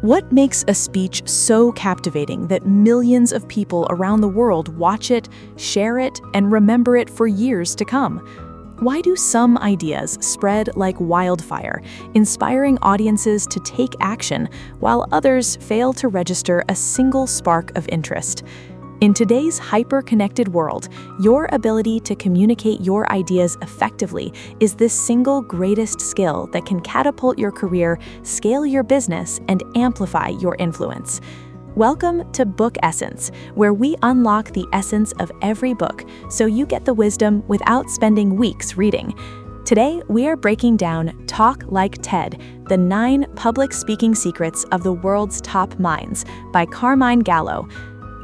What makes a speech so captivating that millions of people around the world watch it, share it, and remember it for years to come? Why do some ideas spread like wildfire, inspiring audiences to take action, while others fail to register a single spark of interest? In today's hyper-connected world, your ability to communicate your ideas effectively is the single greatest skill that can catapult your career, scale your business, and amplify your influence. Welcome to Book Essence, where we unlock the essence of every book so you get the wisdom without spending weeks reading. Today, we are breaking down Talk Like TED, the 9 public speaking secrets of the world's top minds by Carmine Gallo.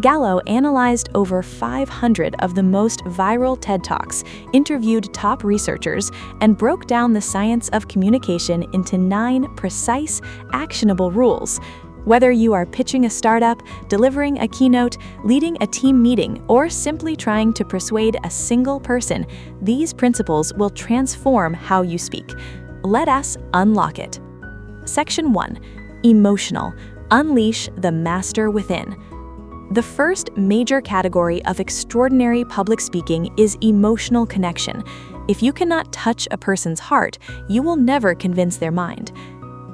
Gallo analyzed over 500 of the most viral TED Talks, interviewed top researchers, and broke down the science of communication into 9 precise, actionable rules. Whether you are pitching a startup, delivering a keynote, leading a team meeting, or simply trying to persuade a single person, these principles will transform how you speak. Let us unlock it. Section 1. Emotional. Unleash the master within. The first major category of extraordinary public speaking is emotional connection. If you cannot touch a person's heart, you will never convince their mind.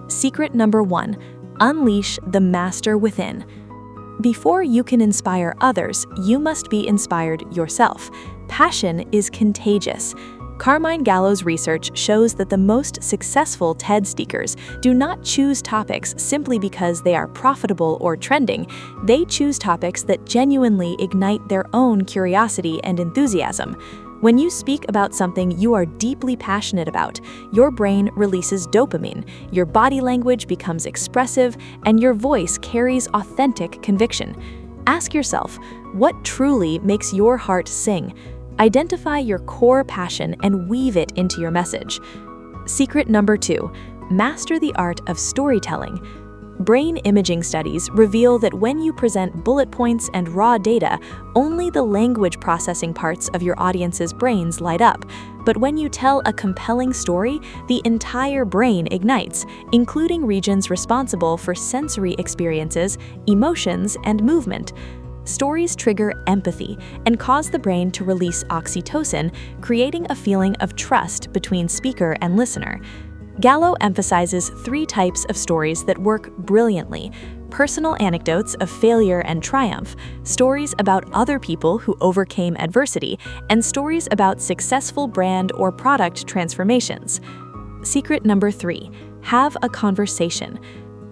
Secret number 1. Unleash the master within. Before you can inspire others, you must be inspired yourself. Passion is contagious. Carmine Gallo's research shows that the most successful TED speakers do not choose topics simply because they are profitable or trending. They choose topics that genuinely ignite their own curiosity and enthusiasm. When you speak about something you are deeply passionate about, your brain releases dopamine, your body language becomes expressive, and your voice carries authentic conviction. Ask yourself, what truly makes your heart sing? Identify your core passion and weave it into your message. Secret number 2. Master the art of storytelling. Brain imaging studies reveal that when you present bullet points and raw data, only the language processing parts of your audience's brains light up. But when you tell a compelling story, the entire brain ignites, including regions responsible for sensory experiences, emotions, and movement. Stories trigger empathy and cause the brain to release oxytocin, creating a feeling of trust between speaker and listener. Gallo emphasizes 3 types of stories that work brilliantly: personal anecdotes of failure and triumph, stories about other people who overcame adversity, and stories about successful brand or product transformations. Secret number 3. Have a conversation.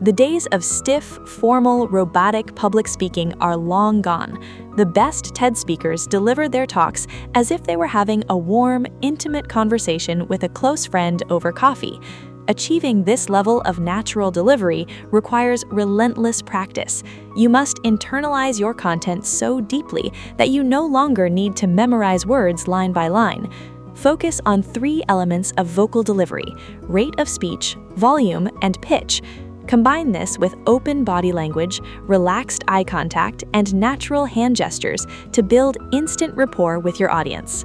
The days of stiff, formal, robotic public speaking are long gone. The best TED speakers deliver their talks as if they were having a warm, intimate conversation with a close friend over coffee. Achieving this level of natural delivery requires relentless practice. You must internalize your content so deeply that you no longer need to memorize words line by line. Focus on 3 elements of vocal delivery: rate of speech, volume, and pitch. Combine this with open body language, relaxed eye contact, and natural hand gestures to build instant rapport with your audience.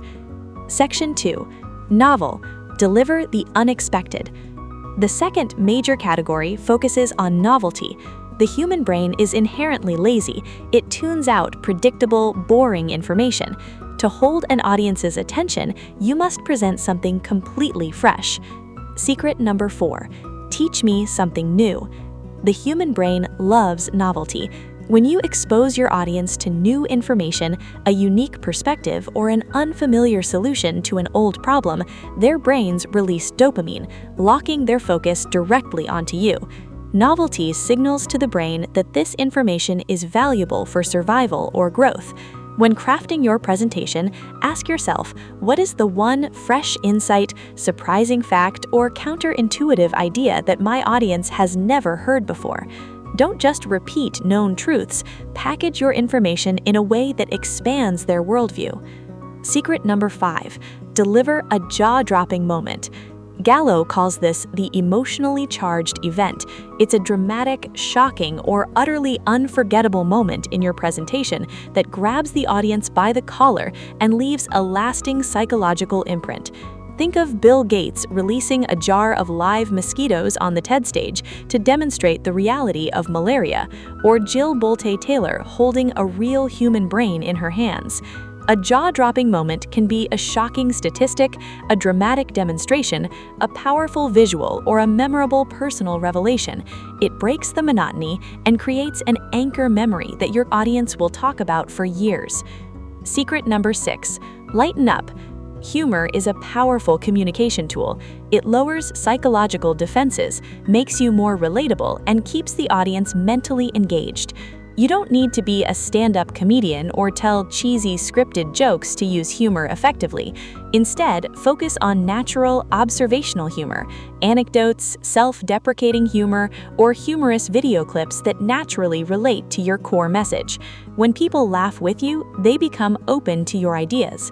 Section 2. Novel. Deliver the unexpected. The second major category focuses on novelty. The human brain is inherently lazy. It tunes out predictable, boring information. To hold an audience's attention, you must present something completely fresh. Secret number 4. Teach me something new. The human brain loves novelty. When you expose your audience to new information, a unique perspective, or an unfamiliar solution to an old problem, their brains release dopamine, locking their focus directly onto you. Novelty signals to the brain that this information is valuable for survival or growth. When crafting your presentation, ask yourself, what is the one fresh insight, surprising fact, or counterintuitive idea that my audience has never heard before? Don't just repeat known truths, package your information in a way that expands their worldview. Secret number 5. Deliver a jaw-dropping moment. Gallo calls this the emotionally charged event. It's a dramatic, shocking, or utterly unforgettable moment in your presentation that grabs the audience by the collar and leaves a lasting psychological imprint. Think of Bill Gates releasing a jar of live mosquitoes on the TED stage to demonstrate the reality of malaria, or Jill Bolte Taylor holding a real human brain in her hands. A jaw-dropping moment can be a shocking statistic, a dramatic demonstration, a powerful visual, or a memorable personal revelation. It breaks the monotony and creates an anchor memory that your audience will talk about for years. Secret number 6. Lighten up. Humor is a powerful communication tool. It lowers psychological defenses, makes you more relatable, and keeps the audience mentally engaged. You don't need to be a stand-up comedian or tell cheesy scripted jokes to use humor effectively. Instead, focus on natural, observational humor, anecdotes, self-deprecating humor, or humorous video clips that naturally relate to your core message. When people laugh with you, they become open to your ideas.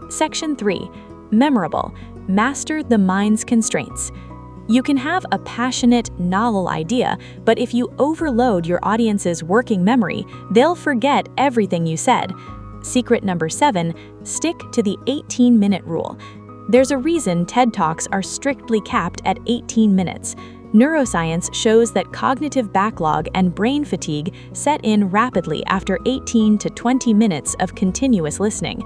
Section 3. Memorable. Master the mind's constraints. You can have a passionate, novel idea, but if you overload your audience's working memory, they'll forget everything you said. Secret number 7. Stick to the 18-minute rule. There's a reason TED Talks are strictly capped at 18 minutes. Neuroscience shows that cognitive backlog and brain fatigue set in rapidly after 18 to 20 minutes of continuous listening.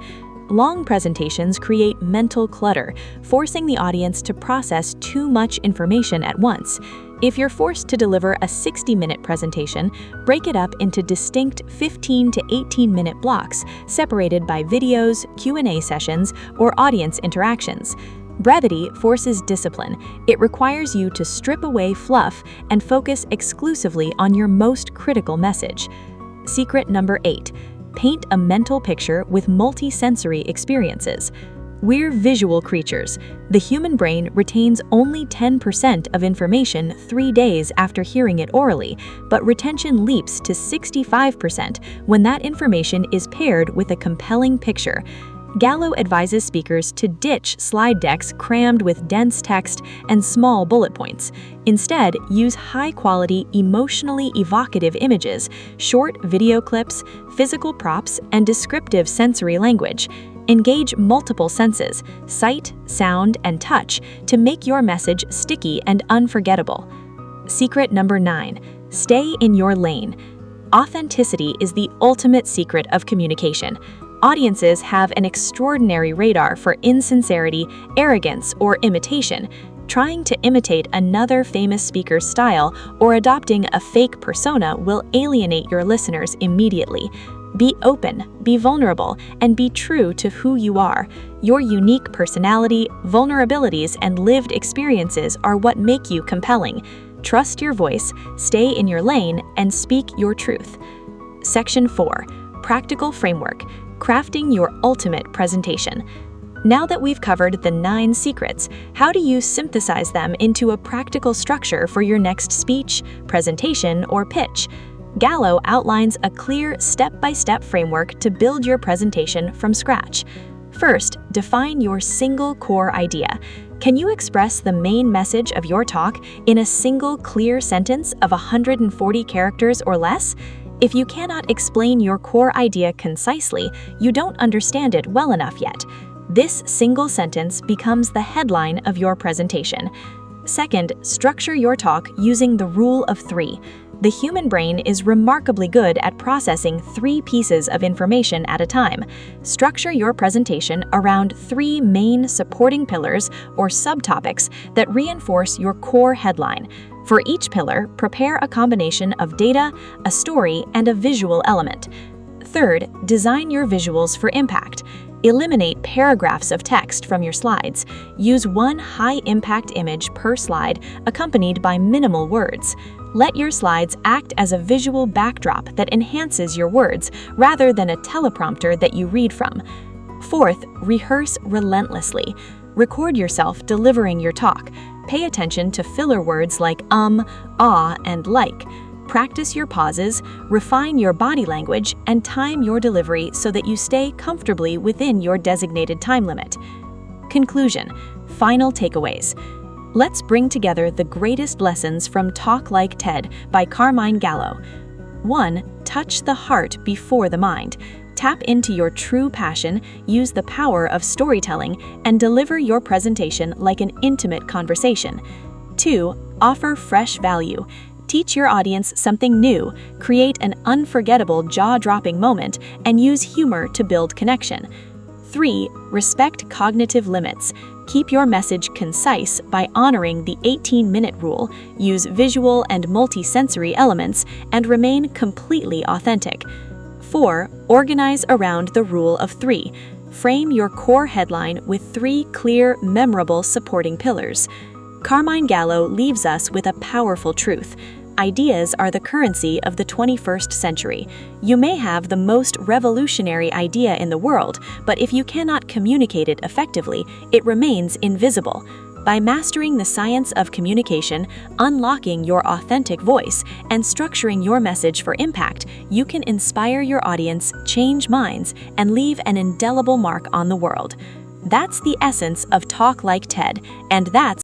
Long presentations create mental clutter, forcing the audience to process too much information at once. If you're forced to deliver a 60-minute presentation, break it up into distinct 15 to 18-minute blocks, separated by videos, Q&A sessions, or audience interactions. Brevity forces discipline. It requires you to strip away fluff and focus exclusively on your most critical message. Secret number 8. Paint a mental picture with multi-sensory experiences. We're visual creatures. The human brain retains only 10% of information 3 days after hearing it orally, but retention leaps to 65% when that information is paired with a compelling picture. Gallo advises speakers to ditch slide decks crammed with dense text and small bullet points. Instead, use high-quality, emotionally evocative images, short video clips, physical props, and descriptive sensory language. Engage multiple senses, sight, sound, and touch, to make your message sticky and unforgettable. Secret number 9. Stay in your lane. Authenticity is the ultimate secret of communication. Audiences have an extraordinary radar for insincerity, arrogance, or imitation. Trying to imitate another famous speaker's style or adopting a fake persona will alienate your listeners immediately. Be open, be vulnerable, and be true to who you are. Your unique personality, vulnerabilities, and lived experiences are what make you compelling. Trust your voice, stay in your lane, and speak your truth. Section 4. Practical framework. Crafting your ultimate presentation. Now that we've covered the 9 secrets, how do you synthesize them into a practical structure for your next speech, presentation, or pitch? Gallo outlines a clear step-by-step framework to build your presentation from scratch. First, define your single core idea. Can you express the main message of your talk in a single clear sentence of 140 characters or less? If you cannot explain your core idea concisely, you don't understand it well enough yet. This single sentence becomes the headline of your presentation. Second, structure your talk using the rule of 3. The human brain is remarkably good at processing 3 pieces of information at a time. Structure your presentation around 3 main supporting pillars or subtopics that reinforce your core headline. For each pillar, prepare a combination of data, a story, and a visual element. Third, design your visuals for impact. Eliminate paragraphs of text from your slides. Use one high-impact image per slide, accompanied by minimal words. Let your slides act as a visual backdrop that enhances your words, rather than a teleprompter that you read from. Fourth, rehearse relentlessly. Record yourself delivering your talk. Pay attention to filler words like ah, and like. Practice your pauses, refine your body language, and time your delivery so that you stay comfortably within your designated time limit. Conclusion. Final takeaways. Let's bring together the greatest lessons from Talk Like TED by Carmine Gallo. 1. Touch the heart before the mind. Tap into your true passion, use the power of storytelling, and deliver your presentation like an intimate conversation. 2. Offer fresh value. Teach your audience something new, create an unforgettable jaw-dropping moment, and use humor to build connection. 3. Respect cognitive limits. Keep your message concise by honoring the 18-minute rule, use visual and multisensory elements, and remain completely authentic. 4. Organize around the rule of 3. Frame your core headline with 3 clear, memorable supporting pillars. Carmine Gallo leaves us with a powerful truth. Ideas are the currency of the 21st century. You may have the most revolutionary idea in the world, but if you cannot communicate it effectively, it remains invisible. By mastering the science of communication, unlocking your authentic voice, and structuring your message for impact, you can inspire your audience, change minds, and leave an indelible mark on the world. That's the essence of Talk Like TED, and that's